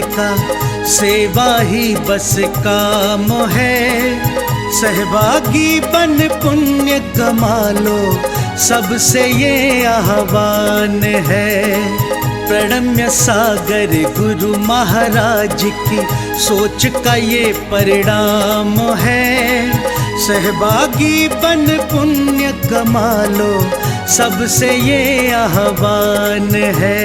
का सेवा ही बस काम है। सहभागी बन पुण्य कमा लो, सबसे ये आह्वान है। प्रणम्य सागर गुरु महाराज की सोच का ये परिणाम है। सहभागी बन पुण्य कमा लो, सबसे ये आह्वान है,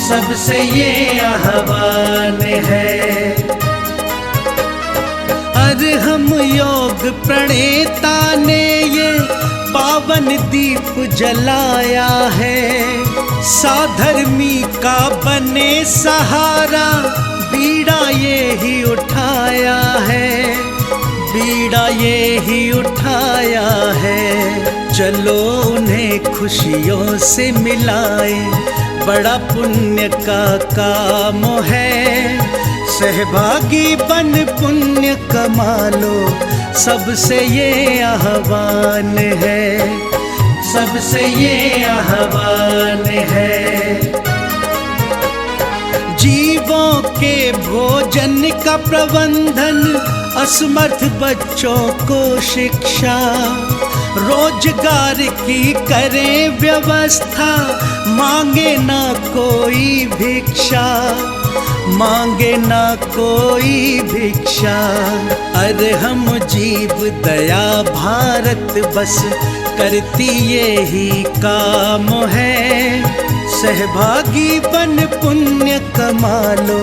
सबसे ये आह्वान है। अरहम योग प्रणेता ने ये पावन दीप जलाया है। साधर्मी का बने सहारा, बीड़ा ये ही उठाया है, बीड़ा ये ही उठाया है। चलो उन्हें खुशियों से मिलाए, बड़ा पुण्य का काम है। सहभागी बन पुण्य कमा लो, सबसे ये आह्वान है, सबसे ये आह्वान है। जीवों के भोजन का प्रबंधन, असमर्थ बच्चों को शिक्षा, रोजगार की करें व्यवस्था। मांगे ना कोई भिक्षा, मांगे ना कोई भिक्षा। अरहम जीव दया भारत बस करती ये ही काम है। सहभागी बन पुण्य कमा लो,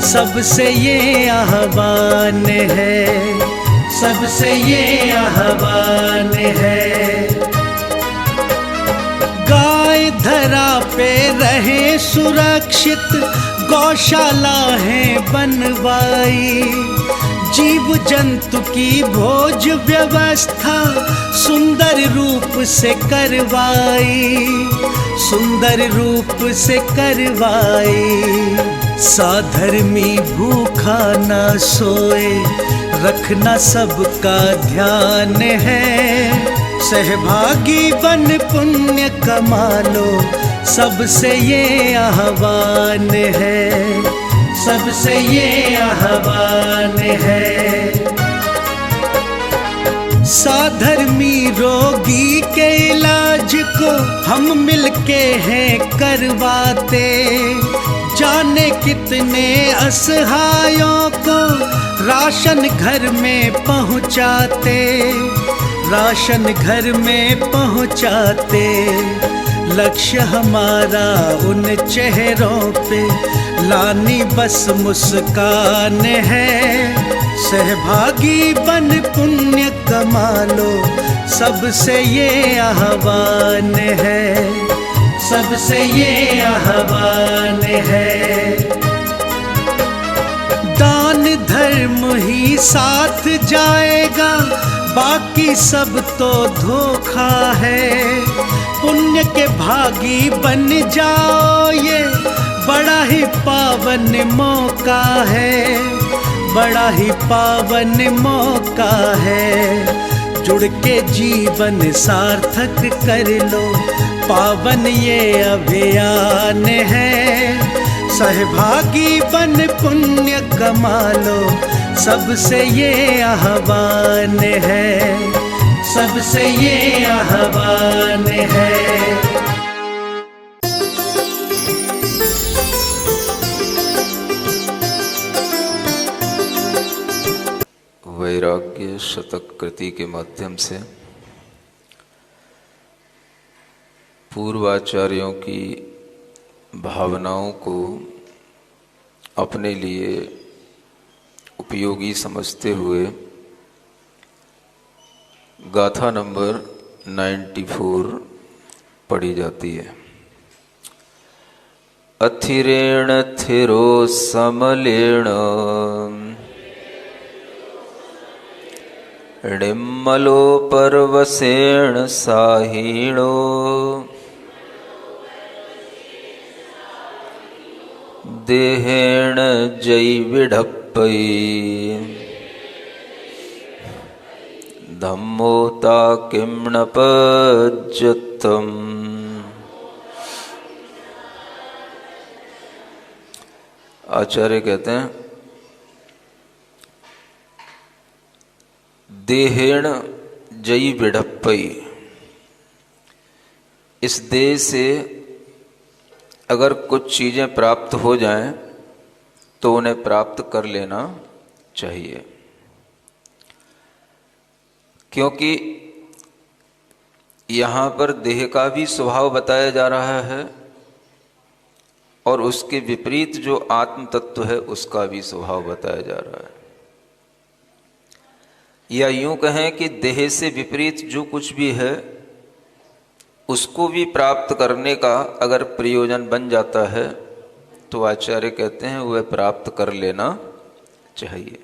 सबसे ये आह्वान है, सबसे ये आह्वान है। गाय धरा पे रहे सुरक्षित, गौशाला है बनवाई। जीव जंतु की भोज व्यवस्था सुंदर रूप से करवाई, सुंदर रूप से करवाई। साधर्मी भूखा ना सोए, रखना सबका ध्यान है। सहभागी बन पुण्य कमा लो, सबसे ये आह्वान है, सबसे ये आह्वान है। साधर्मी रोगी के इलाज को हम मिलके हैं करवाते। जाने कितने असहायों को राशन घर में पहुँचाते, राशन घर में पहुँचाते। लक्ष्य हमारा उन चेहरों पे लानी बस मुस्कान है। सहभागी बन पुण्य कमा लो, सबसे ये आह्वान है, सबसे ये आह्वान है। दान धर्म ही साथ जाएगा, बाकी सब तो धोखा है। पुण्य के भागी बन जाओ, ये बड़ा ही पावन मौका है, बड़ा ही पावन मौका है। जुड़ के जीवन सार्थक कर लो, पावन ये अभियान है। सहभागी बन पुण्य कमा लो, सबसे ये आह्वान है, सबसे ये आह्वान है। वैराग्य शतक कृति के माध्यम से पूर्वाचार्यों की भावनाओं को अपने लिए उपयोगी समझते हुए गाथा नंबर 94 पढ़ी जाती है। अथिरेण थिरो समलेण णिम्मलो परवसेण साहीणो देहेण जैविढप्पै धम्मोता किं पज्यतम्। आचार्य कहते हैं देहेण जई बिढ़प्पई, इस देह से अगर कुछ चीज़ें प्राप्त हो जाएं तो उन्हें प्राप्त कर लेना चाहिए, क्योंकि यहाँ पर देह का भी स्वभाव बताया जा रहा है और उसके विपरीत जो आत्म तत्व है उसका भी स्वभाव बताया जा रहा है। या यूं कहें कि देह से विपरीत जो कुछ भी है उसको भी प्राप्त करने का अगर प्रयोजन बन जाता है तो आचार्य कहते हैं वह प्राप्त कर लेना चाहिए।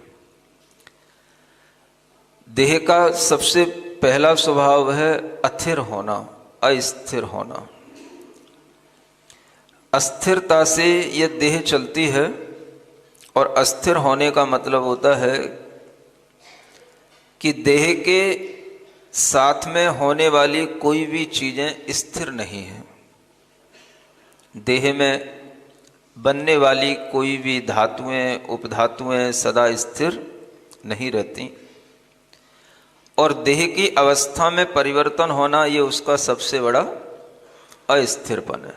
देह का सबसे पहला स्वभाव है अथिर होना, अस्थिर होना। अस्थिरता से यह देह चलती है और अस्थिर होने का मतलब होता है कि देह के साथ में होने वाली कोई भी चीज़ें स्थिर नहीं है। देह में बनने वाली कोई भी धातुएं, उपधातुएं सदा स्थिर नहीं रहती और देह की अवस्था में परिवर्तन होना ये उसका सबसे बड़ा अस्थिरपन है।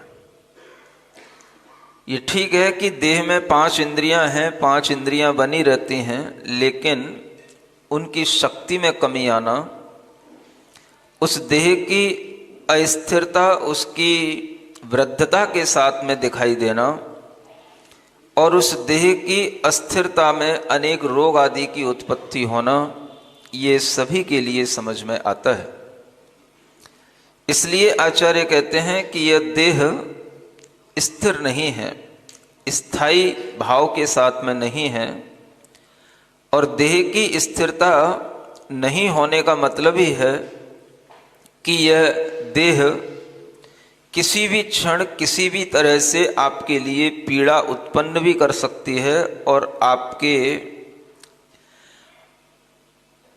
ये ठीक है कि देह में 5 इंद्रियां हैं, 5 इंद्रियां बनी रहती हैं, लेकिन उनकी शक्ति में कमी आना, उस देह की अस्थिरता उसकी वृद्धता के साथ में दिखाई देना और उस देह की अस्थिरता में अनेक रोग आदि की उत्पत्ति होना, ये सभी के लिए समझ में आता है। इसलिए आचार्य कहते हैं कि यह देह स्थिर नहीं है, स्थायी भाव के साथ में नहीं है और देह की स्थिरता नहीं होने का मतलब ही है कि यह देह किसी भी क्षण किसी भी तरह से आपके लिए पीड़ा उत्पन्न भी कर सकती है और आपके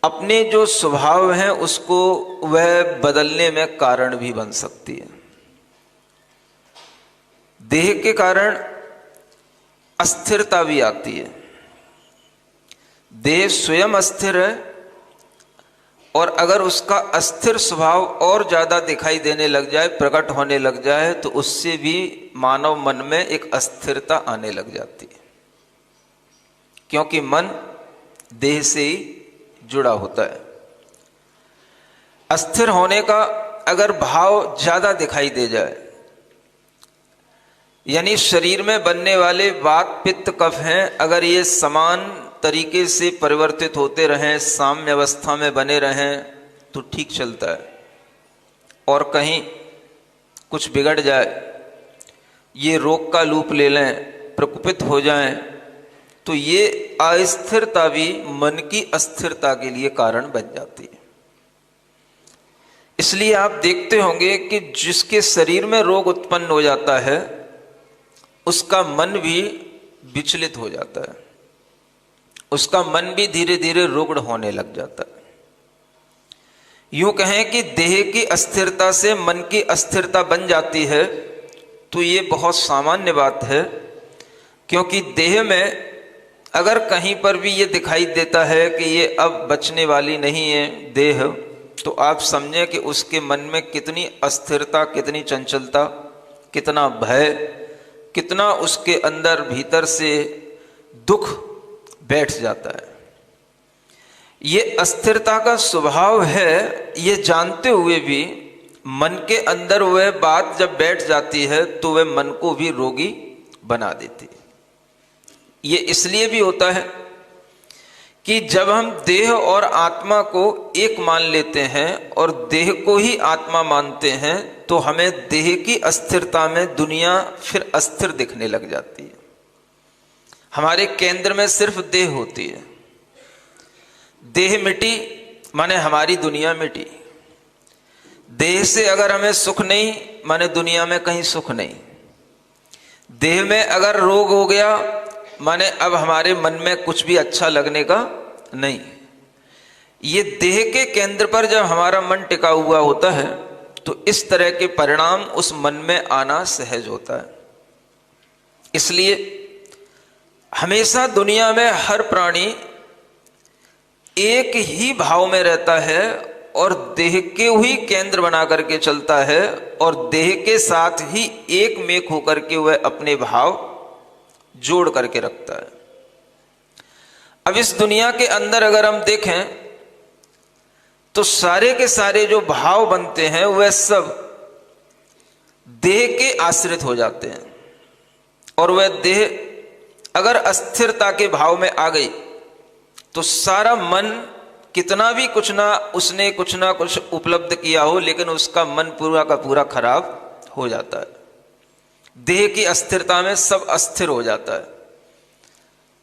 अपने जो स्वभाव हैं उसको वह बदलने में कारण भी बन सकती है। देह के कारण अस्थिरता भी आती है। देह स्वयं अस्थिर है और अगर उसका अस्थिर स्वभाव और ज्यादा दिखाई देने लग जाए, प्रकट होने लग जाए, तो उससे भी मानव मन में एक अस्थिरता आने लग जाती है, क्योंकि मन देह से ही जुड़ा होता है। अस्थिर होने का अगर भाव ज्यादा दिखाई दे जाए, यानी शरीर में बनने वाले वात पित्त कफ हैं, अगर ये समान तरीके से परिवर्तित होते रहें, साम्य अवस्था में बने रहें तो ठीक चलता है, और कहीं कुछ बिगड़ जाए, ये रोग का लूप ले लें, प्रकोपित हो जाएं, तो ये अस्थिरता भी मन की अस्थिरता के लिए कारण बन जाती है। इसलिए आप देखते होंगे कि जिसके शरीर में रोग उत्पन्न हो जाता है उसका मन भी विचलित हो जाता है, उसका मन भी धीरे धीरे रुग्ण होने लग जाता है। यूं कहें कि देह की अस्थिरता से मन की अस्थिरता बन जाती है तो ये बहुत सामान्य बात है, क्योंकि देह में अगर कहीं पर भी ये दिखाई देता है कि ये अब बचने वाली नहीं है देह, तो आप समझें कि उसके मन में कितनी अस्थिरता, कितनी चंचलता, कितना भय, कितना उसके अंदर भीतर से दुख बैठ जाता है। ये अस्थिरता का स्वभाव है, ये जानते हुए भी मन के अंदर वह बात जब बैठ जाती है तो वह मन को भी रोगी बना देती है। ये इसलिए भी होता है कि जब हम देह और आत्मा को एक मान लेते हैं और देह को ही आत्मा मानते हैं तो हमें देह की अस्थिरता में दुनिया फिर अस्थिर दिखने लग जाती है। हमारे केंद्र में सिर्फ देह होती है, देह मिटी माने हमारी दुनिया मिटी। देह से अगर हमें सुख नहीं माने दुनिया में कहीं सुख नहीं। देह में अगर रोग हो गया माने अब हमारे मन में कुछ भी अच्छा लगने का नहीं। ये देह के केंद्र पर जब हमारा मन टिका हुआ होता है तो इस तरह के परिणाम उस मन में आना सहज होता है। इसलिए हमेशा दुनिया में हर प्राणी एक ही भाव में रहता है और देह के ही केंद्र बना करके चलता है और देह के साथ ही एक मेक होकर के वह अपने भाव जोड़ करके रखता है। अब इस दुनिया के अंदर अगर हम देखें तो सारे के सारे जो भाव बनते हैं वह सब देह के आश्रित हो जाते हैं और वह देह अगर अस्थिरता के भाव में आ गई तो सारा मन कितना भी उसने कुछ ना कुछ उपलब्ध किया हो, लेकिन उसका मन पूरा का पूरा खराब हो जाता है। देह की अस्थिरता में सब अस्थिर हो जाता है।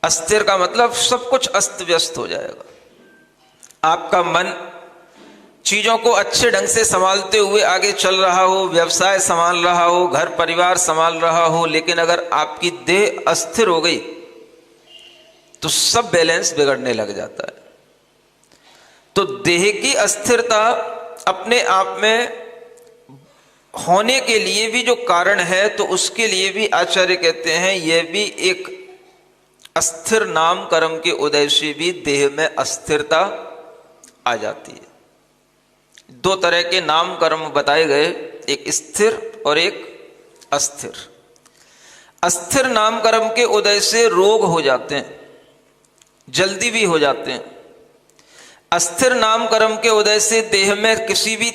अस्थिर का मतलब सब कुछ अस्त व्यस्त हो जाएगा। आपका मन चीजों को अच्छे ढंग से संभालते हुए आगे चल रहा हो, व्यवसाय संभाल रहा हो, घर परिवार संभाल रहा हो, लेकिन अगर आपकी देह अस्थिर हो गई तो सब बैलेंस बिगड़ने लग जाता है। तो देह की अस्थिरता अपने आप में होने के लिए भी जो कारण है, तो उसके लिए भी आचार्य कहते हैं यह भी एक अस्थिर नाम कर्म के उदय से भी देह में अस्थिरता आ जाती है। दो तरह के नाम कर्म बताए गए, एक स्थिर और एक अस्थिर। अस्थिर नाम कर्म के उदय से रोग हो जाते हैं, जल्दी भी हो जाते हैं। अस्थिर नाम कर्म के उदय से देह में किसी भी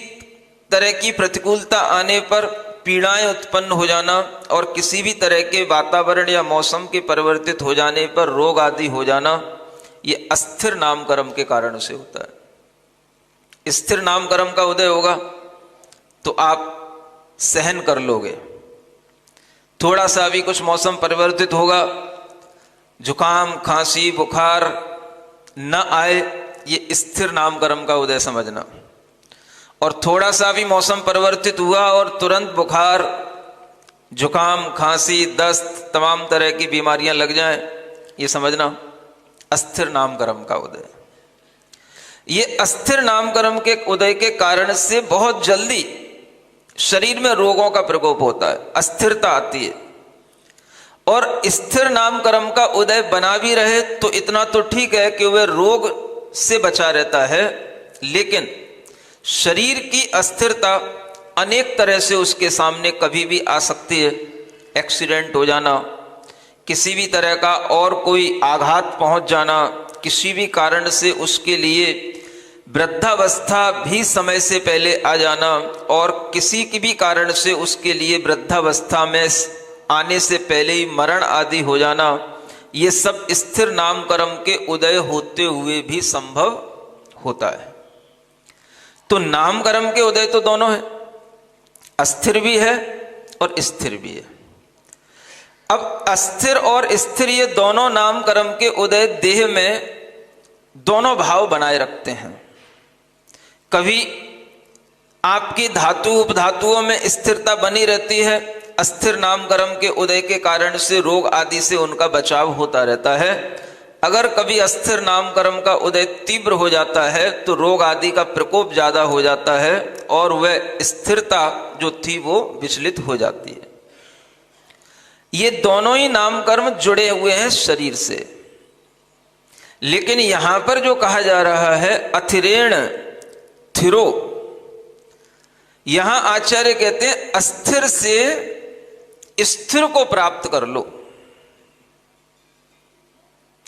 तरह की प्रतिकूलता आने पर पीड़ाएं उत्पन्न हो जाना और किसी भी तरह के वातावरण या मौसम के परिवर्तित हो जाने पर रोग आदि हो जाना, ये अस्थिर नाम कर्म के कारण से होता है। स्थिर नाम कर्म का उदय होगा तो आप सहन कर लोगे। थोड़ा सा भी कुछ मौसम परिवर्तित होगा, जुकाम खांसी बुखार न आए, ये स्थिर नाम कर्म का उदय समझना। और थोड़ा सा भी मौसम परिवर्तित हुआ और तुरंत बुखार जुकाम खांसी दस्त तमाम तरह की बीमारियां लग जाएं, ये समझना अस्थिर नाम कर्म का उदय। ये अस्थिर नाम कर्म के उदय के कारण से बहुत जल्दी शरीर में रोगों का प्रकोप होता है, अस्थिरता आती है। और स्थिर नाम कर्म का उदय बना भी रहे तो इतना तो ठीक है कि वह रोग से बचा रहता है, लेकिन शरीर की अस्थिरता अनेक तरह से उसके सामने कभी भी आ सकती है। एक्सीडेंट हो जाना, किसी भी तरह का और कोई आघात पहुंच जाना, किसी भी कारण से उसके लिए वृद्धावस्था भी समय से पहले आ जाना और किसी की भी कारण से उसके लिए वृद्धावस्था में आने से पहले ही मरण आदि हो जाना, ये सब स्थिर नाम कर्म के उदय होते हुए भी संभव होता है। तो नाम कर्म के उदय तो दोनों है, अस्थिर भी है और स्थिर भी है। अब अस्थिर और स्थिर ये दोनों नाम कर्म के उदय देह में दोनों भाव बनाए रखते हैं। कभी आपकी धातु उपधातुओं में स्थिरता बनी रहती है, अस्थिर नाम कर्म के उदय के कारण से रोग आदि से उनका बचाव होता रहता है। अगर कभी अस्थिर नाम कर्म का उदय तीव्र हो जाता है तो रोग आदि का प्रकोप ज्यादा हो जाता है और वह स्थिरता जो थी वो विचलित हो जाती है। ये दोनों ही नाम कर्म जुड़े हुए हैं शरीर से, लेकिन यहां पर जो कहा जा रहा है अथिरेण थिरो, यहां आचार्य कहते हैं अस्थिर से स्थिर को प्राप्त कर लो।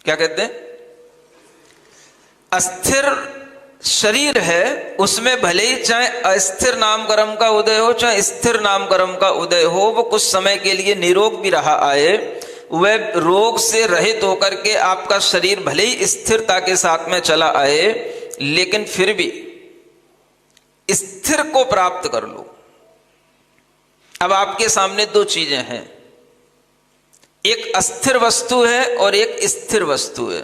क्या कहते हैं? अस्थिर शरीर है, उसमें भले ही चाहे अस्थिर नाम कर्म का उदय हो चाहे स्थिर नाम कर्म का उदय हो, वो कुछ समय के लिए निरोग भी रहा आए, वह रोग से रहित होकर के आपका शरीर भले ही स्थिरता के साथ में चला आए, लेकिन फिर भी स्थिर को प्राप्त कर लो। अब आपके सामने दो चीजें हैं, एक अस्थिर वस्तु है और एक स्थिर वस्तु है।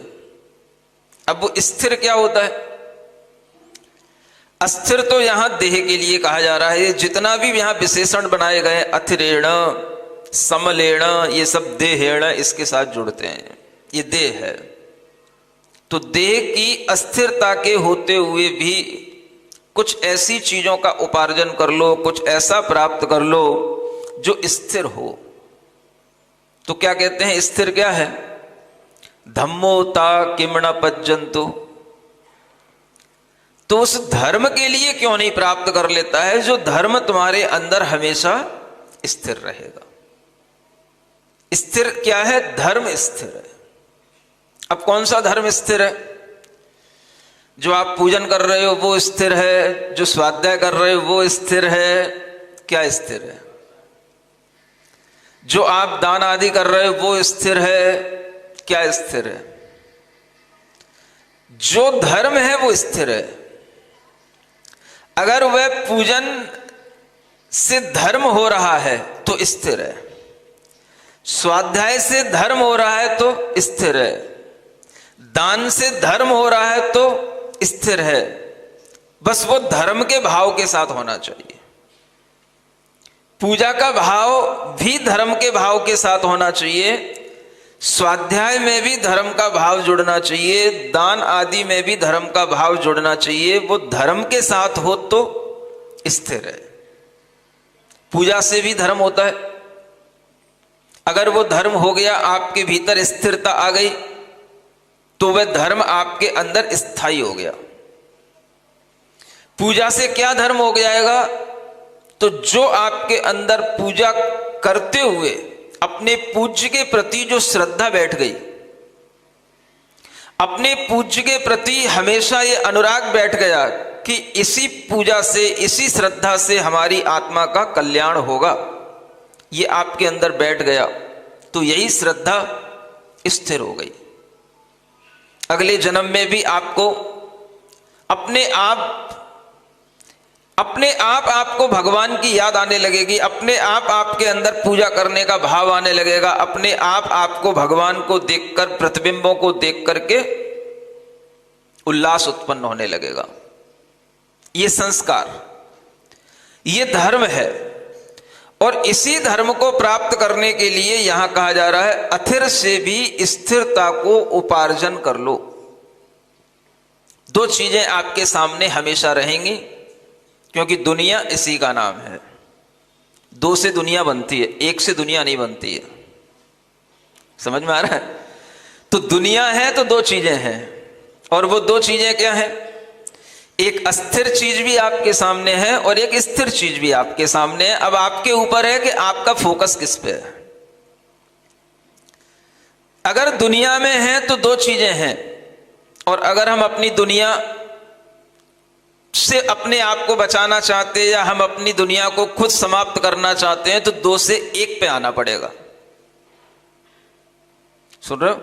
अब वो स्थिर क्या होता है? अस्थिर तो यहां देह के लिए कहा जा रहा है। जितना भी यहां विशेषण बनाए गए अथिरेण समलेण, ये सब देहेण इसके साथ जुड़ते हैं, ये देह है। तो देह की अस्थिरता के होते हुए भी कुछ ऐसी चीजों का उपार्जन कर लो, कुछ ऐसा प्राप्त कर लो जो स्थिर हो। तो क्या कहते हैं स्थिर क्या है? धम्मो ता किम न पज्जन्तु, तो उस धर्म के लिए क्यों नहीं प्राप्त कर लेता है जो धर्म तुम्हारे अंदर हमेशा स्थिर रहेगा। स्थिर क्या है? धर्म स्थिर है। अब कौन सा धर्म स्थिर है? जो आप पूजन कर रहे हो वो स्थिर है, जो स्वाध्याय कर रहे हो वो स्थिर है। क्या स्थिर है? जो आप दान आदि कर रहे हो वो स्थिर है। क्या स्थिर है? जो धर्म है वो स्थिर है। अगर वह पूजन से धर्म हो रहा है तो स्थिर है, स्वाध्याय से धर्म हो रहा है तो स्थिर है, दान से धर्म हो रहा है तो स्थिर है। बस वो धर्म के भाव के साथ होना चाहिए। पूजा का भाव भी धर्म के भाव के साथ होना चाहिए, स्वाध्याय में भी धर्म का भाव जुड़ना चाहिए, दान आदि में भी धर्म का भाव जुड़ना चाहिए। वो धर्म के साथ हो तो स्थिर है। पूजा से भी धर्म होता है। अगर वो धर्म हो गया, आपके भीतर स्थिरता आ गई, तो वह धर्म आपके अंदर स्थायी हो गया। पूजा से क्या धर्म हो जाएगा? तो जो आपके अंदर पूजा करते हुए अपने पूज्य के प्रति जो श्रद्धा बैठ गई, अपने पूज्य के प्रति हमेशा ये अनुराग बैठ गया कि इसी पूजा से, इसी श्रद्धा से हमारी आत्मा का कल्याण होगा, ये आपके अंदर बैठ गया, तो यही श्रद्धा स्थिर हो गई। अगले जन्म में भी आपको अपने आप आपको भगवान की याद आने लगेगी, अपने आप आपके अंदर पूजा करने का भाव आने लगेगा, अपने आप आपको भगवान को देखकर, प्रतिबिंबों को देख करके उल्लास उत्पन्न होने लगेगा। ये संस्कार, ये धर्म है। और इसी धर्म को प्राप्त करने के लिए यहां कहा जा रहा है, अथिर से भी स्थिरता को उपार्जन कर लो। दो चीजें आपके सामने हमेशा रहेंगी, क्योंकि दुनिया इसी का नाम है। दो से दुनिया बनती है, एक से दुनिया नहीं बनती है। समझ में आ रहा है? तो दुनिया है तो दो चीजें हैं, और वो दो चीजें क्या हैं? एक अस्थिर चीज भी आपके सामने है और एक स्थिर चीज भी आपके सामने है। अब आपके ऊपर है कि आपका फोकस किस पे है। अगर दुनिया में है तो दो चीजें हैं, और अगर हम अपनी दुनिया से अपने आप को बचाना चाहते हैं, या हम अपनी दुनिया को खुद समाप्त करना चाहते हैं, तो दो से एक पे आना पड़ेगा। सुन रहे हो?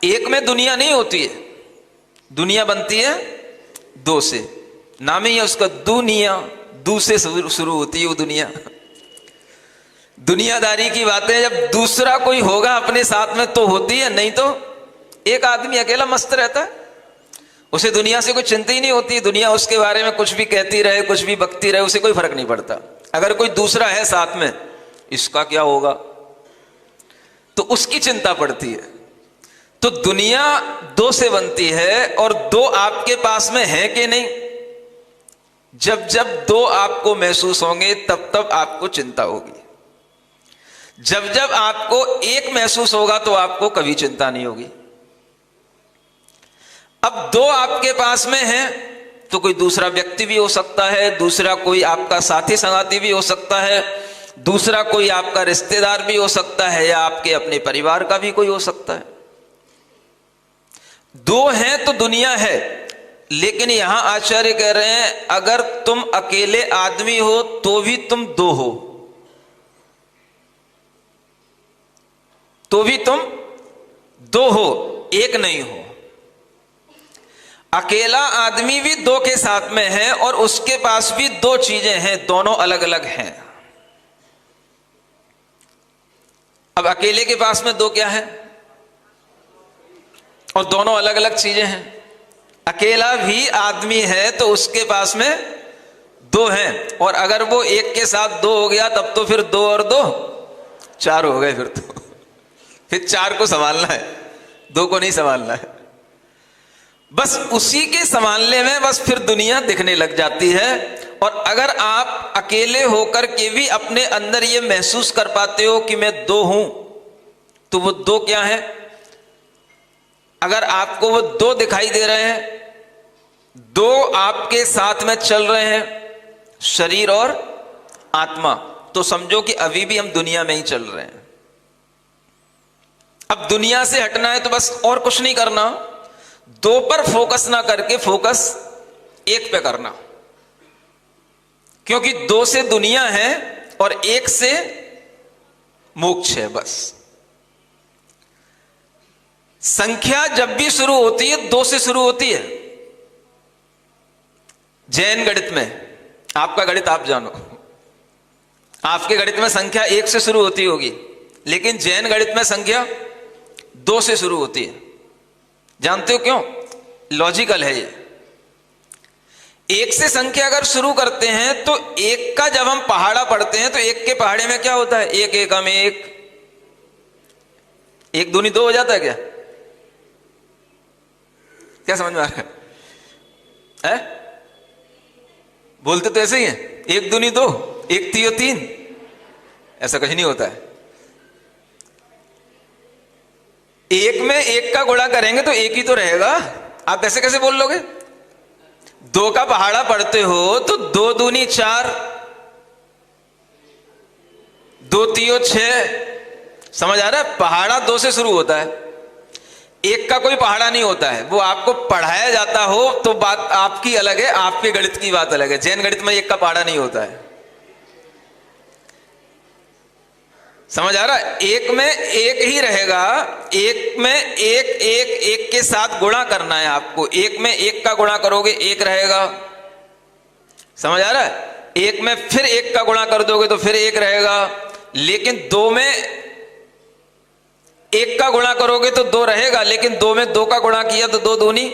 एक में दुनिया नहीं होती है, दुनिया बनती है दो से। नाम ही है उसका दुनिया, दू से शुरू होती है वो दुनिया। दुनियादारी की बातें जब दूसरा कोई होगा अपने साथ में तो होती है, नहीं तो एक आदमी अकेला मस्त रहता है, उसे दुनिया से कोई चिंता ही नहीं होती। दुनिया उसके बारे में कुछ भी कहती रहे, कुछ भी बकती रहे, उसे कोई फर्क नहीं पड़ता। अगर कोई दूसरा है साथ में, इसका क्या होगा, तो उसकी चिंता पड़ती है। तो दुनिया दो से बनती है, और दो आपके पास में है कि नहीं? जब जब दो आपको महसूस होंगे तब तब आपको चिंता होगी। जब जब आपको एक महसूस होगा तो आपको कभी चिंता नहीं होगी। अब दो आपके पास में है तो कोई दूसरा व्यक्ति भी हो सकता है, दूसरा कोई आपका साथी संगाती भी हो सकता है, दूसरा कोई आपका रिश्तेदार भी हो सकता है, या आपके अपने परिवार का भी कोई हो सकता है। दो हैं तो दुनिया है, लेकिन यहां आचार्य कह रहे हैं अगर तुम अकेले आदमी हो तो भी तुम दो हो, तो भी तुम दो हो, एक नहीं हो। अकेला आदमी भी दो के साथ में है, और उसके पास भी दो चीजें हैं, दोनों अलग अलग हैं। अब अकेले के पास में दो क्या है, और दोनों अलग अलग चीजें हैं। अकेला भी आदमी है तो उसके पास में दो हैं, और अगर वो एक के साथ दो हो गया तब तो फिर दो और दो चार हो गए। फिर चार को संभालना है, दो को नहीं संभालना है। बस उसी के संभालने में बस फिर दुनिया दिखने लग जाती है। और अगर आप अकेले होकर के भी अपने अंदर ये महसूस कर पाते हो कि मैं दो हूं, तो वो दो क्या है? अगर आपको वो दो दिखाई दे रहे हैं, दो आपके साथ में चल रहे हैं, शरीर और आत्मा, तो समझो कि अभी भी हम दुनिया में ही चल रहे हैं। अब दुनिया से हटना है तो बस और कुछ नहीं करना, दो पर फोकस ना करके फोकस एक पे करना, क्योंकि दो से दुनिया है और एक से मोक्ष है। बस संख्या जब भी शुरू होती है दो से शुरू होती है। जैन गणित में, आपका गणित आप जानो, आपके गणित में संख्या एक से शुरू होती होगी, लेकिन जैन गणित में संख्या दो से शुरू होती है। जानते हो क्यों? लॉजिकल है ये। एक से संख्या अगर शुरू करते हैं तो एक का जब हम पहाड़ा पढ़ते हैं तो एक के पहाड़े में क्या होता है? एक एकम एक, एक दूनी दो हो जाता है। क्या क्या समझ में आ रहा है? बोलते तो ऐसे ही है, एक दूनी दो, एक तियो तीन, ऐसा कहीं नहीं होता है। एक में एक का गुणा करेंगे तो एक ही तो रहेगा। आप ऐसे कैसे बोल लोगे? दो का पहाड़ा पढ़ते हो तो दो दूनी चार, दो तियो छह, समझ आ रहा है? पहाड़ा दो से शुरू होता है, एक का कोई पहाड़ा नहीं होता है। वो आपको पढ़ाया जाता हो तो बात आपकी अलग है, आपके गणित की बात अलग है। जैन गणित में एक का पहाड़ा नहीं होता है। समझ आ रहा है? एक में एक ही रहेगा, एक में एक एक एक के साथ गुणा करना है आपको। एक में एक का गुणा करोगे एक रहेगा, समझ आ रहा है? एक में फिर एक का गुणा कर दोगे तो फिर एक रहेगा, लेकिन दो में एक का गुणा करोगे तो दो रहेगा, लेकिन दो में दो का गुणा किया तो दो दूनी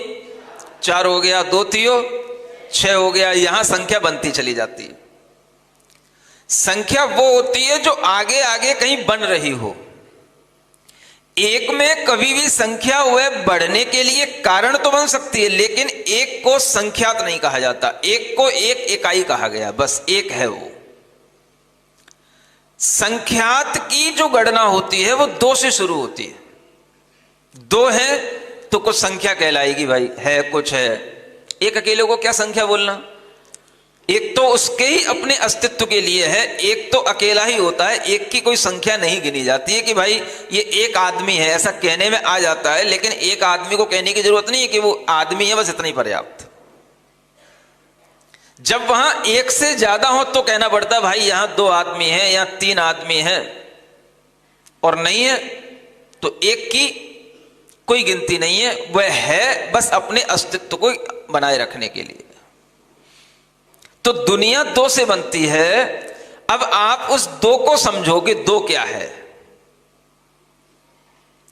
चार हो गया, दो तियो छह हो गया। यहां संख्या बनती चली जाती है। संख्या वो होती है जो आगे आगे कहीं बन रही हो। एक में कभी भी संख्या हुए बढ़ने के लिए कारण तो बन सकती है, लेकिन एक को संख्यात नहीं कहा जाता। एक को एक इकाई कहा गया, बस एक है वो। संख्यात की जो गणना होती है वो दो से शुरू होती है। दो है तो कुछ संख्या कहलाएगी, भाई है कुछ है। एक अकेले को क्या संख्या बोलना? एक तो उसके ही अपने अस्तित्व के लिए है, एक तो अकेला ही होता है। एक की कोई संख्या नहीं गिनी जाती है कि भाई ये एक आदमी है, ऐसा कहने में आ जाता है, लेकिन एक आदमी को कहने की जरूरत नहीं है कि वो आदमी है, बस इतना ही पर्याप्त। जब वहां एक से ज्यादा हो तो कहना पड़ता है भाई यहां दो आदमी हैं, यहां तीन आदमी हैं, और नहीं है तो एक की कोई गिनती नहीं है, वह है बस अपने अस्तित्व को बनाए रखने के लिए। तो दुनिया दो से बनती है। अब आप उस दो को समझोगे, दो क्या है।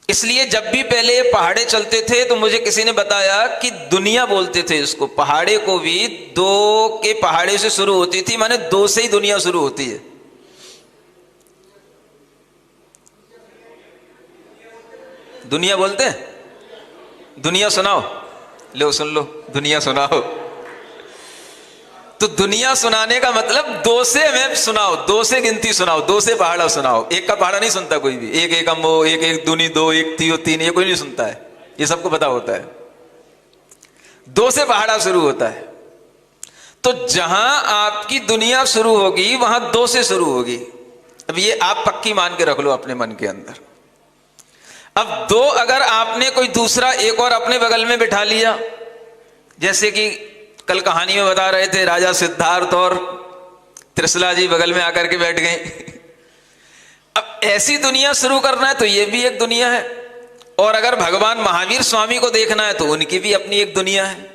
इसलिए जब भी पहले पहाड़े चलते थे तो मुझे किसी ने बताया कि दुनिया बोलते थे इसको। पहाड़े को भी दो के पहाड़े से शुरू होती थी, माने दो से ही दुनिया शुरू होती है। दुनिया बोलते हैं? दुनिया सुनाओ, लो सुन लो, दुनिया सुनाओ। तो दुनिया सुनाने का मतलब दो से हमें सुनाओ, दो से गिनती सुनाओ, दो से पहाड़ा सुनाओ। एक का पहाड़ा नहीं सुनता कोई भी। एक एकम वो, एक एक दूनी दो, एक तियो तीन, ये कोई नहीं सुनता है। ये सबको पता होता है दो से पहाड़ा शुरू होता है। तो जहां आपकी दुनिया शुरू होगी वहां दो से शुरू होगी। अब ये आप पक्की मान के रख लो अपने मन के अंदर। अब दो अगर आपने कोई दूसरा एक और अपने बगल में बिठा लिया, जैसे कि कल कहानी में बता रहे थे राजा सिद्धार्थ और त्रिशला जी बगल में आकर के बैठ गए। अब ऐसी दुनिया शुरू करना है तो ये भी एक दुनिया है, और अगर भगवान महावीर स्वामी को देखना है तो उनकी भी अपनी एक दुनिया है।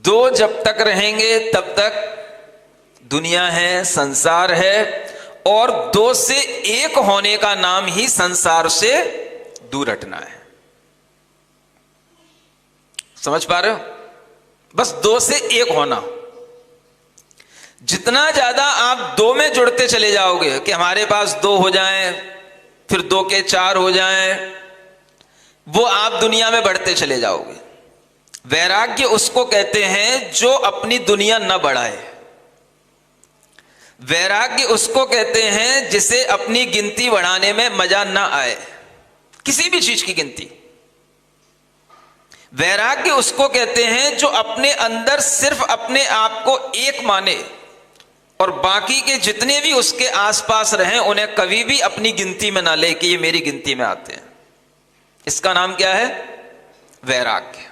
दो जब तक रहेंगे तब तक दुनिया है, संसार है, और दो से एक होने का नाम ही संसार से दूर हटना है। समझ पा रहे हो? बस दो से एक होना। जितना ज्यादा आप दो में जुड़ते चले जाओगे कि हमारे पास दो हो जाएं, फिर दो के चार हो जाएं, वो आप दुनिया में बढ़ते चले जाओगे। वैराग्य उसको कहते हैं जो अपनी दुनिया न बढ़ाए। वैराग्य उसको कहते हैं जिसे अपनी गिनती बढ़ाने में मजा ना आए, किसी भी चीज की गिनती। वैराग्य उसको कहते हैं जो अपने अंदर सिर्फ अपने आप को एक माने और बाकी के जितने भी उसके आसपास रहें उन्हें कभी भी अपनी गिनती में ना ले कि ये मेरी गिनती में आते हैं। इसका नाम क्या है? वैराग्य।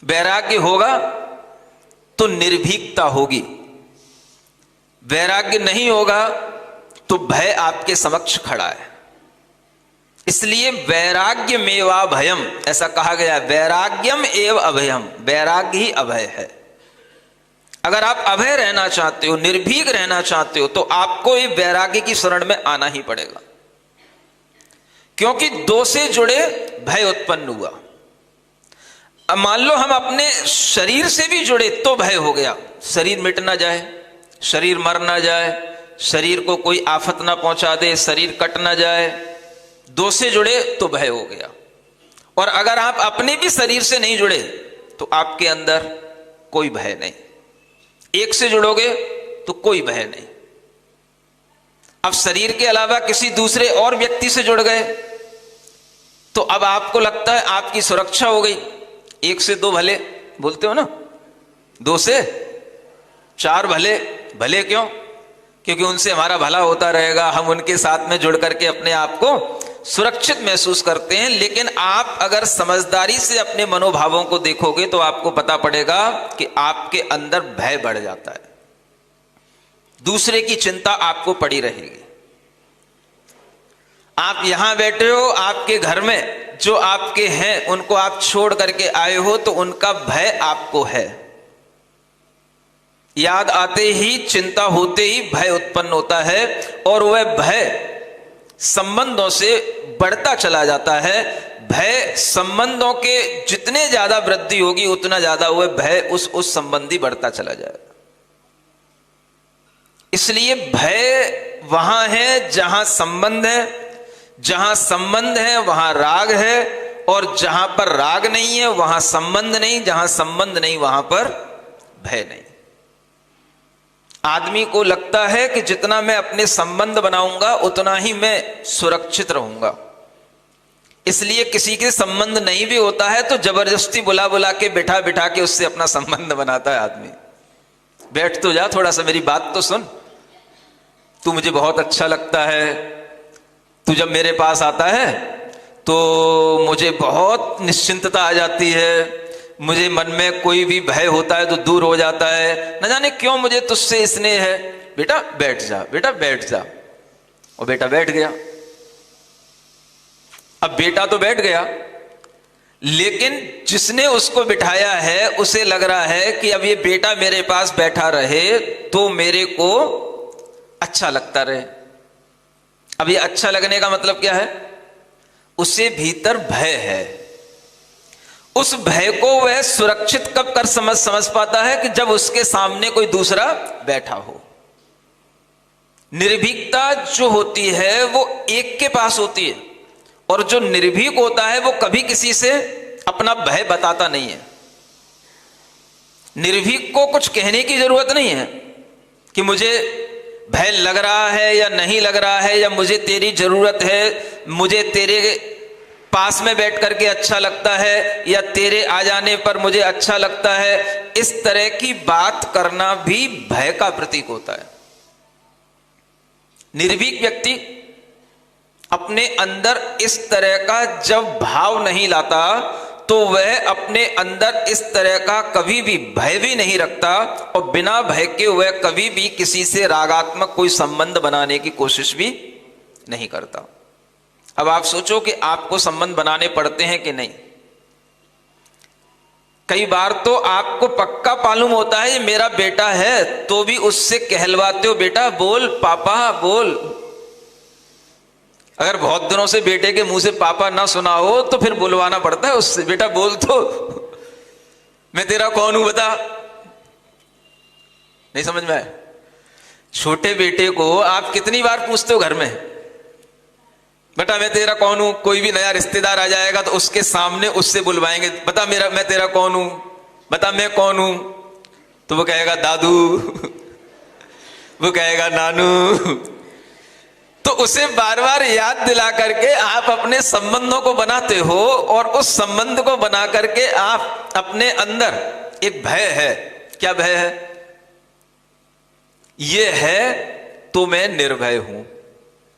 वैराग्य होगा तो निर्भीकता होगी, वैराग्य नहीं होगा तो भय आपके समक्ष खड़ा है। इसलिए वैराग्य मेवा भयम ऐसा कहा गया है, वैराग्यम एव अभयम, वैराग्य ही अभय है। अगर आप अभय रहना चाहते हो, निर्भीक रहना चाहते हो, तो आपको ये वैराग्य की शरण में आना ही पड़ेगा, क्योंकि दो से जुड़े भय उत्पन्न हुआ। अब मान लो हम अपने शरीर से भी जुड़े तो भय हो गया, शरीर मिट ना जाए, शरीर मर ना जाए, शरीर को कोई आफत ना पहुंचा दे, शरीर कट ना जाए, दो से जुड़े तो भय हो गया। और अगर आप अपने भी शरीर से नहीं जुड़े तो आपके अंदर कोई भय नहीं, एक से जुड़ोगे तो कोई भय नहीं। अब शरीर के अलावा किसी दूसरे और व्यक्ति से जुड़ गए तो अब आपको लगता है आपकी सुरक्षा हो गई। एक से दो भले बोलते हो ना, दो से चार भले। भले क्यों? क्योंकि उनसे हमारा भला होता रहेगा, हम उनके साथ में जुड़ करके अपने आप को सुरक्षित महसूस करते हैं। लेकिन आप अगर समझदारी से अपने मनोभावों को देखोगे तो आपको पता पड़ेगा कि आपके अंदर भय बढ़ जाता है, दूसरे की चिंता आपको पड़ी रहेगी। आप यहां बैठे हो, आपके घर में जो आपके हैं उनको आप छोड़ करके आए हो तो उनका भय आपको है। याद आते ही, चिंता होते ही भय उत्पन्न होता है और वह भय संबंधों से बढ़ता चला जाता है। भय संबंधों के जितने ज्यादा वृद्धि होगी उतना ज्यादा वह भय उस संबंधी बढ़ता चला जाएगा। इसलिए भय वहां है जहां संबंध है, जहां संबंध है वहां राग है, और जहां पर राग नहीं है वहां संबंध नहीं, जहां संबंध नहीं वहां पर भय नहीं। आदमी को लगता है कि जितना मैं अपने संबंध बनाऊंगा उतना ही मैं सुरक्षित रहूंगा, इसलिए किसी के संबंध नहीं भी होता है तो जबरदस्ती बुला बुला के बिठा बिठा के उससे अपना संबंध बनाता है आदमी। बैठ तो जा, थोड़ा सा मेरी बात तो सुन, तू मुझे बहुत अच्छा लगता है, तू जब मेरे पास आता है तो मुझे बहुत निश्चिंतता आ जाती है, मुझे मन में कोई भी भय होता है तो दूर हो जाता है, न जाने क्यों मुझे तुझसे स्नेह है। बेटा बैठ जा, बेटा बैठ जा। और बेटा बैठ गया। अब बेटा तो बैठ गया, लेकिन जिसने उसको बिठाया है उसे लग रहा है कि अब ये बेटा मेरे पास बैठा रहे तो मेरे को अच्छा लगता रहे। अब ये अच्छा लगने का मतलब क्या है? उसे भीतर भय है। उस भय को वह सुरक्षित कब कर समझ पाता है कि जब उसके सामने कोई दूसरा बैठा हो। निर्भीकता जो होती है वो एक के पास होती है, और जो निर्भीक होता है वो कभी किसी से अपना भय बताता नहीं है। निर्भीक को कुछ कहने की जरूरत नहीं है कि मुझे भय लग रहा है या नहीं लग रहा है, या मुझे तेरी जरूरत है, मुझे तेरे पास में बैठ करके अच्छा लगता है, या तेरे आ जाने पर मुझे अच्छा लगता है। इस तरह की बात करना भी भय का प्रतीक होता है। निर्भीक व्यक्ति अपने अंदर इस तरह का जब भाव नहीं लाता तो वह अपने अंदर इस तरह का कभी भी भय भी नहीं रखता, और बिना भय के वह कभी भी किसी से रागात्मक कोई संबंध बनाने की कोशिश भी नहीं करता। अब आप सोचो कि आपको संबंध बनाने पड़ते हैं कि नहीं। कई बार तो आपको पक्का मालूम होता है ये मेरा बेटा है, तो भी उससे कहलवाते हो, बेटा बोल, पापा बोल। अगर बहुत दिनों से बेटे के मुंह से पापा ना सुना हो तो फिर बुलवाना पड़ता है उससे, बेटा बोल तो, मैं तेरा कौन हूं बता। नहीं समझ में आया? छोटे बेटे को आप कितनी बार पूछते हो घर में, बेटा मैं तेरा कौन हूं? कोई भी नया रिश्तेदार आ जाएगा तो उसके सामने उससे बुलवाएंगे, बता मैं तेरा कौन हूं, बता मैं कौन हूं, तो वो कहेगा दादू। वो कहेगा नानू। तो उसे बार बार याद दिला करके आप अपने संबंधों को बनाते हो, और उस संबंध को बना करके आप अपने अंदर एक भय है। क्या भय है? ये है तो मैं निर्भय हूं,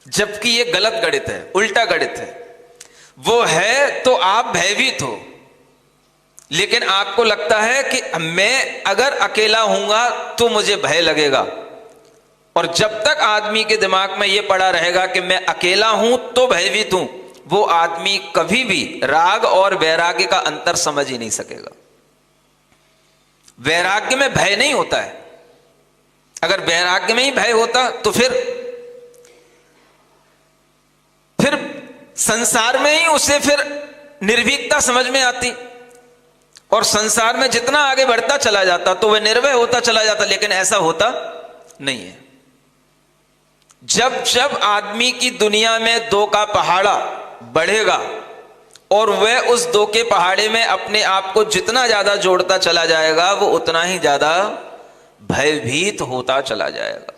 जबकि ये गलत गणित है, उल्टा गणित है। वो है तो आप भयभीत हो, लेकिन आपको लगता है कि मैं अगर अकेला हूंगा तो मुझे भय लगेगा। और जब तक आदमी के दिमाग में यह पड़ा रहेगा कि मैं अकेला हूं तो भयभीत हूं, वो आदमी कभी भी राग और वैराग्य का अंतर समझ ही नहीं सकेगा। वैराग्य में भय नहीं होता है। अगर वैराग्य में ही भय होता तो फिर संसार में ही उसे फिर निर्भीकता समझ में आती, और संसार में जितना आगे बढ़ता चला जाता तो वह निर्भय होता चला जाता। लेकिन ऐसा होता नहीं है। जब जब आदमी की दुनिया में दो का पहाड़ा बढ़ेगा, और वह उस दो के पहाड़े में अपने आप को जितना ज्यादा जोड़ता चला जाएगा, वो उतना ही ज्यादा भयभीत होता चला जाएगा।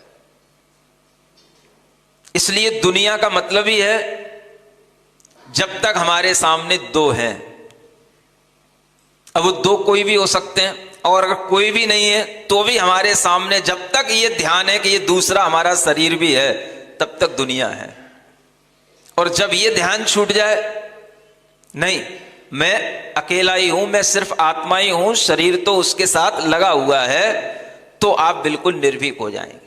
इसलिए दुनिया का मतलब ही है, जब तक हमारे सामने दो हैं, अब वो दो कोई भी हो सकते हैं, और अगर कोई भी नहीं है तो भी हमारे सामने जब तक ये ध्यान है कि ये दूसरा हमारा शरीर भी है, तब तक दुनिया है। और जब ये ध्यान छूट जाए, नहीं मैं अकेला ही हूं, मैं सिर्फ आत्मा ही हूं, शरीर तो उसके साथ लगा हुआ है, तो आप बिल्कुल निर्भीक हो जाएंगे।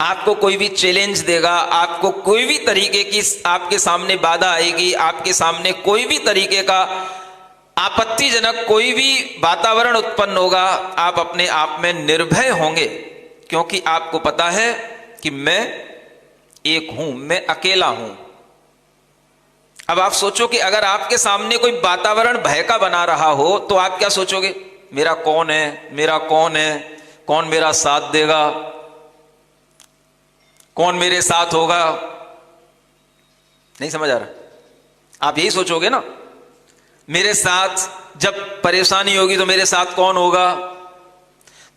आपको कोई भी चैलेंज देगा, आपको कोई भी तरीके की आपके सामने बाधा आएगी, आपके सामने कोई भी तरीके का आपत्तिजनक कोई भी वातावरण उत्पन्न होगा, आप अपने आप में निर्भय होंगे, क्योंकि आपको पता है कि मैं एक हूं, मैं अकेला हूं। अब आप सोचो कि अगर आपके सामने कोई वातावरण भय का बना रहा हो, तो आप क्या सोचोगे? मेरा कौन है, मेरा कौन है, कौन मेरा साथ देगा, कौन मेरे साथ होगा? नहीं समझ आ रहा? आप यही सोचोगे ना, मेरे साथ जब परेशानी होगी तो मेरे साथ कौन होगा।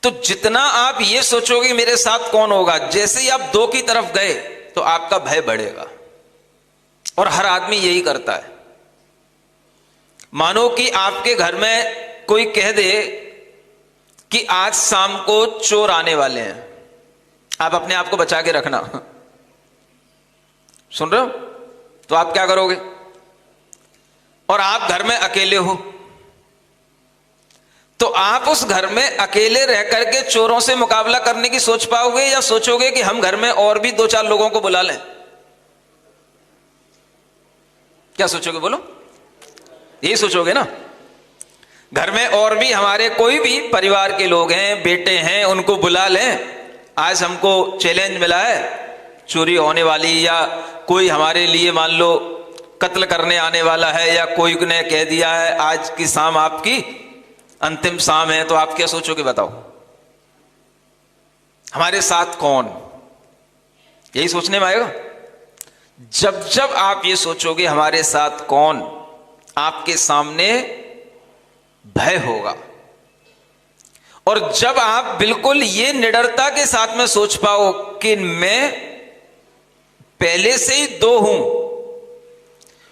तो जितना आप ये सोचोगे मेरे साथ कौन होगा, जैसे ही आप दो की तरफ गए तो आपका भय बढ़ेगा। और हर आदमी यही करता है। मानो कि आपके घर में कोई कह दे कि आज शाम को चोर आने वाले हैं, आप अपने आप को बचा के रखना। सुन रहे हो? तो आप क्या करोगे? और आप घर में अकेले हो, तो आप उस घर में अकेले रह करके चोरों से मुकाबला करने की सोच पाओगे, या सोचोगे कि हम घर में और भी 2-4 लोगों को बुला लें? क्या सोचोगे? बोलो, यही सोचोगे ना। घर में और भी हमारे कोई भी परिवार के लोग हैं, बेटे हैं, उनको बुला लें। आज हमको चैलेंज मिला है, चोरी होने वाली, या कोई हमारे लिए मान लो कत्ल करने आने वाला है, या कोई ने कह दिया है आज की शाम आपकी अंतिम शाम है, तो आप क्या सोचोगे? बताओ, हमारे साथ कौन? यही सोचने में आएगा। जब जब आप ये सोचोगे हमारे साथ कौन, आपके सामने भय होगा। और जब आप बिल्कुल ये निडरता के साथ में सोच पाओ कि मैं पहले से ही दो हूं,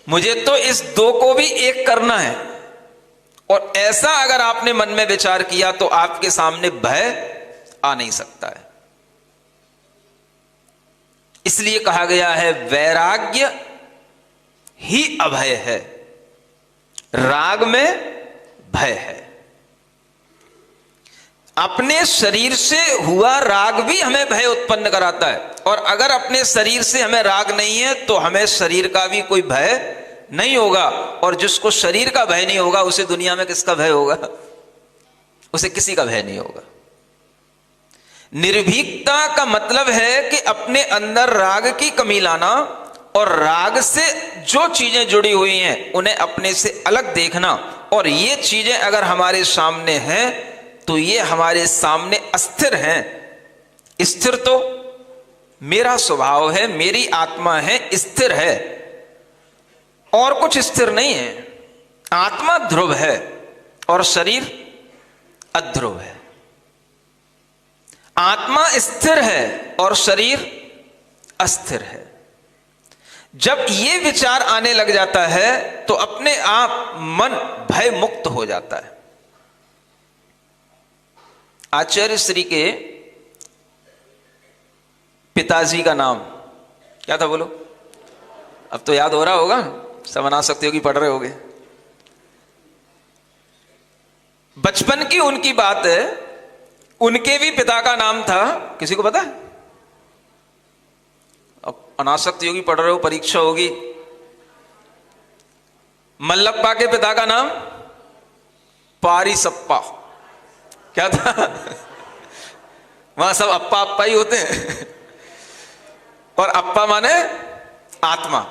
मुझे तो इस दो को भी एक करना है, और ऐसा अगर आपने मन में विचार किया तो आपके सामने भय आ नहीं सकता है। इसलिए कहा गया है वैराग्य ही अभय है, राग में भय है। अपने शरीर से हुआ राग भी हमें भय उत्पन्न कराता है, और अगर अपने शरीर से हमें राग नहीं है तो हमें शरीर का भी कोई भय नहीं होगा। और जिसको शरीर का भय नहीं होगा उसे दुनिया में किसका भय होगा? उसे किसी का भय नहीं होगा। निर्भीकता का मतलब है कि अपने अंदर राग की कमी लाना, और राग से जो चीजें जुड़ी हुई हैं उन्हें अपने से अलग देखना। और ये चीजें अगर हमारे सामने हैं तो ये हमारे सामने अस्थिर हैं। स्थिर तो मेरा स्वभाव है, मेरी आत्मा है, स्थिर है, और कुछ स्थिर नहीं है। आत्मा ध्रुव है और शरीर अध्रुव है। आत्मा स्थिर है और शरीर अस्थिर है। जब ये विचार आने लग जाता है तो अपने आप मन भय मुक्त हो जाता है। आचार्य श्री के पिताजी का नाम क्या था बोलो? अब तो याद हो रहा होगा, सब अनासक्ति होगी पढ़ रहे होगे। बचपन की उनकी बात है, उनके भी पिता का नाम था, किसी को पता है? अब अनासक्ति होगी पढ़ रहे हो, परीक्षा होगी। मल्लप्पा के पिता का नाम पारिसप्पा। क्या था? वहां सब अप्पा अप्पा ही होते हैं और अप्पा माने आत्मा।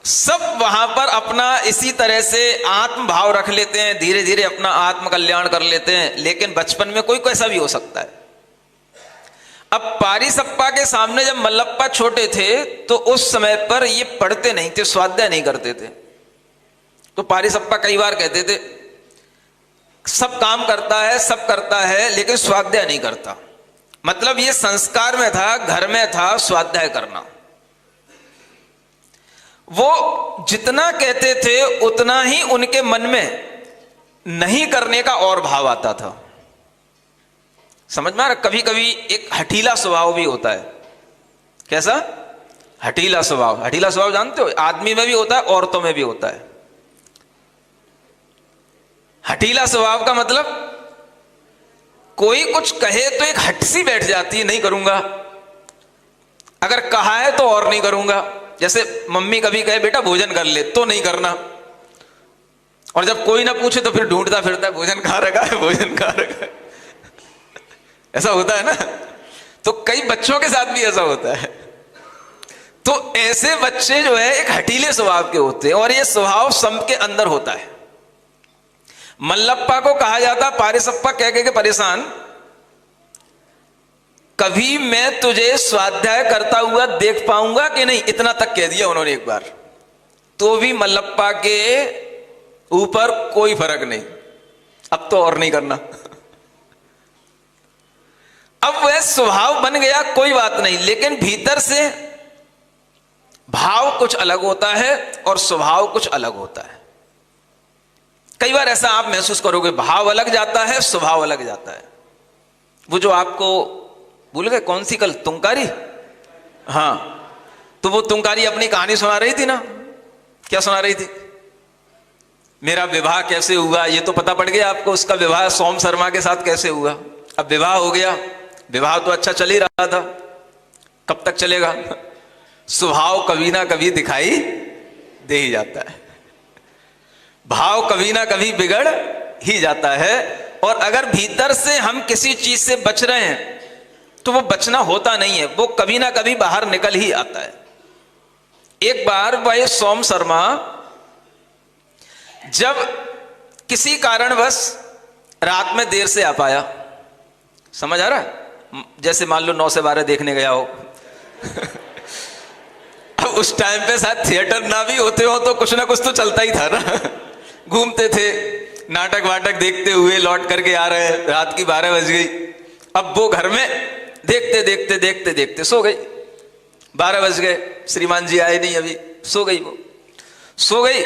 सब वहां पर अपना इसी तरह से आत्म भाव रख लेते हैं, धीरे धीरे अपना आत्म कल्याण कर लेते हैं। लेकिन बचपन में कोई कैसा भी हो सकता है। अब पारिसप्पा के सामने जब मल्लप्पा छोटे थे तो उस समय पर ये पढ़ते नहीं थे, स्वाध्याय नहीं करते थे। तो पारिसप्पा कई बार कहते थे सब काम करता है, सब करता है, लेकिन स्वाध्याय नहीं करता। मतलब ये संस्कार में था, घर में था स्वाध्याय करना। वो जितना कहते थे उतना ही उनके मन में नहीं करने का और भाव आता था। समझ में आ रहा? कभी कभी एक हठीला स्वभाव भी होता है। कैसा? हठीला स्वभाव। हठीला स्वभाव जानते हो? आदमी में भी होता है, औरतों में भी होता है। हठीला स्वभाव का मतलब कोई कुछ कहे तो एक हट सी बैठ जाती है, नहीं करूंगा। अगर कहा है तो और नहीं करूंगा। जैसे मम्मी कभी कहे बेटा भोजन कर ले, तो नहीं करना। और जब कोई ना पूछे तो फिर ढूंढता फिरता है, भोजन कहाँ रखा है, भोजन कहाँ रखा है। ऐसा होता है ना? तो कई बच्चों के साथ भी ऐसा होता है। तो ऐसे बच्चे जो है एक हठीले स्वभाव के होते हैं और ये स्वभाव सबके अंदर होता है। मल्लप्पा को कहा जाता पारिसप्पा कह के परेशान, कभी मैं तुझे स्वाध्याय करता हुआ देख पाऊंगा कि नहीं, इतना तक कह दिया उन्होंने एक बार। तो भी मल्लप्पा के ऊपर कोई फर्क नहीं, अब तो और नहीं करना। अब वह स्वभाव बन गया, कोई बात नहीं, लेकिन भीतर से भाव कुछ अलग होता है और स्वभाव कुछ अलग होता है। कई बार ऐसा आप महसूस करोगे, भाव अलग जाता है, स्वभाव अलग जाता है। वो जो आपको भूल गए कौन सी कल तुंकारी, हाँ, तो वो तुंकारी अपनी कहानी सुना रही थी ना। क्या सुना रही थी? मेरा विवाह कैसे हुआ, ये तो पता पड़ गया आपको। उसका विवाह सोम शर्मा के साथ कैसे हुआ। अब विवाह हो गया, विवाह तो अच्छा चल ही रहा था, कब तक चलेगा? स्वभाव कभी ना कभी दिखाई दे ही जाता है, भाव कभी ना कभी बिगड़ ही जाता है। और अगर भीतर से हम किसी चीज से बच रहे हैं तो वो बचना होता नहीं है, वो कभी ना कभी बाहर निकल ही आता है। एक बार वह सोम शर्मा जब किसी कारणवश रात में देर से आ पाया, समझ आ रहा है? जैसे मान लो 9 से 12 देखने गया हो अब उस टाइम पे शायद थिएटर ना भी होते हो तो कुछ ना कुछ तो चलता ही था ना। घूमते थे, नाटक वाटक देखते हुए लौट करके आ रहे हैं, रात की 12 बज गई। अब वो घर में देखते देखते देखते देखते सो गई। 12 बज गए, श्रीमान जी आए नहीं अभी, सो गई। वो सो गई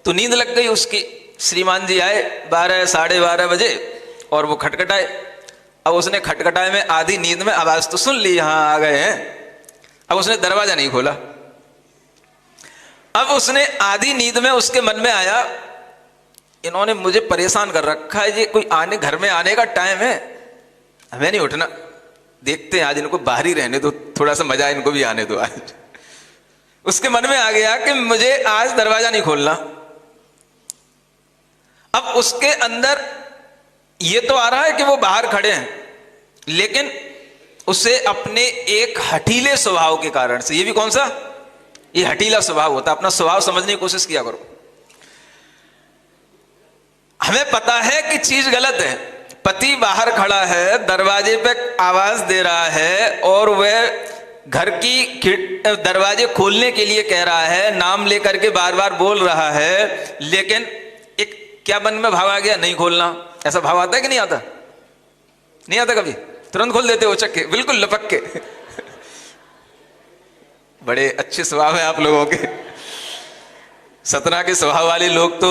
तो नींद लग गई उसकी। श्रीमान जी आए 12 साढ़े 12 बजे और वो खटखटाए। अब उसने खटखटाए में आधी नींद में आवाज तो सुन ली, हाँ आ गए हैं। अब उसने दरवाजा नहीं खोला। अब उसने आधी नींद में उसके मन में आया, इन्होंने मुझे परेशान कर रखा है, ये कोई आने घर में आने का टाइम है, हमें नहीं उठना, देखते हैं आज इनको बाहर ही रहने दो, थोड़ा सा मजा इनको भी आने दो आज। उसके मन में आ गया कि मुझे आज दरवाजा नहीं खोलना। अब उसके अंदर ये तो आ रहा है कि वो बाहर खड़े हैं, लेकिन उसे अपने एक हठीले स्वभाव के कारण से, ये भी कौन सा, ये हठीला स्वभाव होता है। अपना स्वभाव समझने की कोशिश किया करो। हमें पता है कि चीज गलत है, पति बाहर खड़ा है, दरवाजे पे आवाज दे रहा है और वह घर की दरवाजे खोलने के लिए कह रहा है, नाम लेकर के बार बार बोल रहा है, लेकिन एक क्या मन में भाव आ गया, नहीं खोलना। ऐसा भाव आता है कि नहीं आता? नहीं आता कभी? तुरंत खोल देते हो चक्के, बिल्कुल लपक के। बड़े अच्छे स्वभाव है आप लोगों के। सतना के स्वभाव वाले लोग तो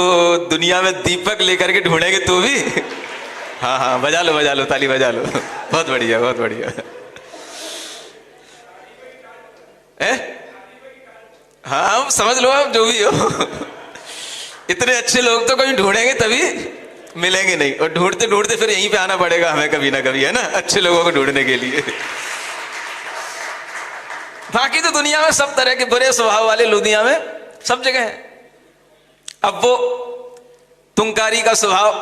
दुनिया में दीपक लेकर के ढूंढेंगे तो भी। हाँ हाँ, बजा लो, ताली बजा लो। बहुत बढ़िया, बहुत बढ़िया। हाँ समझ लो आप, जो भी हो। इतने अच्छे लोग तो कहीं ढूंढेंगे तभी मिलेंगे नहीं, और ढूंढते ढूंढते फिर यहीं पे आना पड़ेगा हमें कभी ना कभी, है ना, अच्छे लोगों को ढूंढने के लिए। बाकी तो दुनिया में सब तरह के बुरे स्वभाव वाले लोग दुनिया में सब जगह हैं। अब वो तुंकारी का स्वभाव,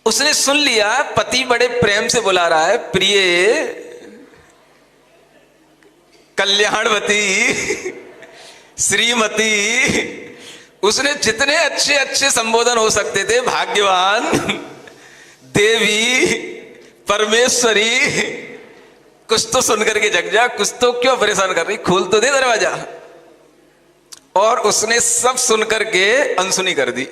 उसने सुन लिया पति बड़े प्रेम से बुला रहा है, प्रिय कल्याणवती श्रीमती। उसने जितने अच्छे अच्छे संबोधन हो सकते थे, भाग्यवान, देवी, परमेश्वरी, कुछ तो सुनकर के जग जा, कुछ तो क्यों परेशान कर रही, खोल तो दे दरवाजा। और उसने सब सुनकर के अनसुनी कर दी।